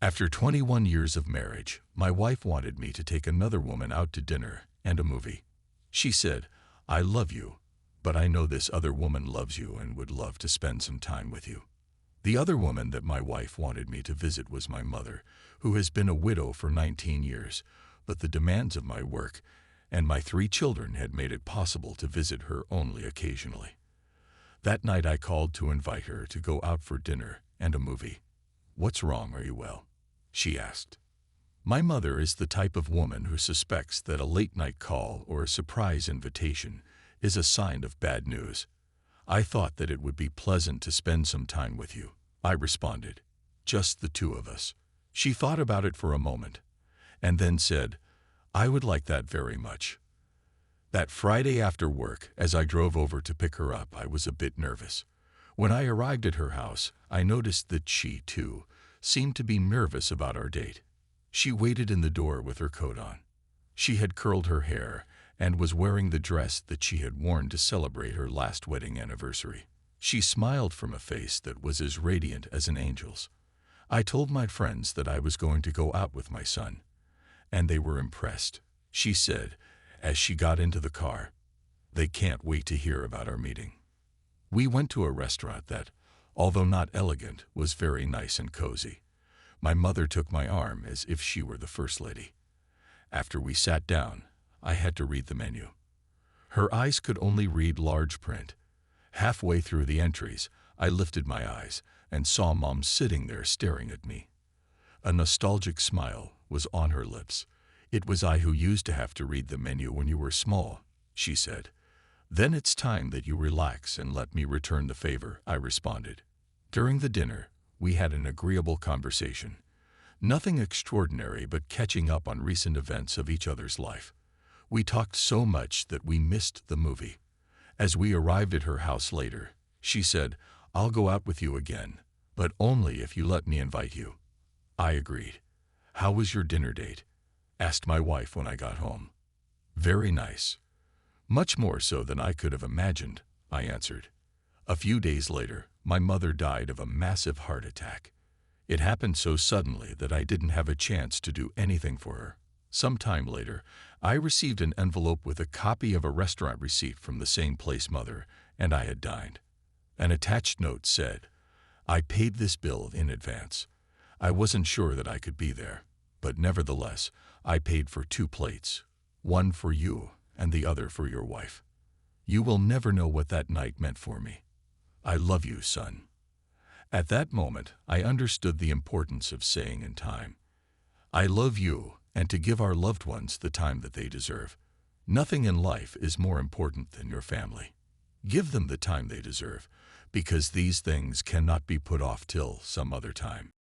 After 21 years of marriage, my wife wanted me to take another woman out to dinner and a movie. She said, "I love you, but I know this other woman loves you and would love to spend some time with you." The other woman that my wife wanted me to visit was my mother, who has been a widow for 19 years, but the demands of my work and my 3 children had made it possible to visit her only occasionally. That night I called to invite her to go out for dinner and a movie. "What's wrong, are you well?" she asked. My mother is the type of woman who suspects that a late-night call or a surprise invitation is a sign of bad news. "I thought that it would be pleasant to spend some time with you," I responded. "Just the 2 of us." She thought about it for a moment, and then said, "I would like that very much." That Friday after work, as I drove over to pick her up, I was a bit nervous. When I arrived at her house, I noticed that she, too, seemed to be nervous about our date. She waited in the door with her coat on. She had curled her hair and was wearing the dress that she had worn to celebrate her last wedding anniversary. She smiled from a face that was as radiant as an angel's. I told my friends that I was going to go out with my son, and they were impressed. She said, as she got into the car, "They can't wait to hear about our meeting." We went to a restaurant that, although not elegant, was very nice and cozy. My mother took my arm as if she were the first lady. After we sat down, I had to read the menu. Her eyes could only read large print. Halfway through the entries, I lifted my eyes and saw Mom sitting there staring at me. A nostalgic smile was on her lips. "It was I who used to have to read the menu when you were small," she said. "Then it's time that you relax and let me return the favor," I responded. During the dinner, we had an agreeable conversation. Nothing extraordinary, but catching up on recent events of each other's life. We talked so much that we missed the movie. As we arrived at her house later, she said, "I'll go out with you again, but only if you let me invite you." I agreed. "How was your dinner date?" asked my wife when I got home. "Very nice. Much more so than I could have imagined," I answered. A few days later, my mother died of a massive heart attack. It happened so suddenly that I didn't have a chance to do anything for her. Some time later, I received an envelope with a copy of a restaurant receipt from the same place Mother and I had dined. An attached note said, "I paid this bill in advance. I wasn't sure that I could be there, but nevertheless, I paid for 2 plates, one for you and the other for your wife. You will never know what that night meant for me. I love you, son." At that moment, I understood the importance of saying in time, "I love you," and to give our loved ones the time that they deserve. Nothing in life is more important than your family. Give them the time they deserve, because these things cannot be put off till some other time.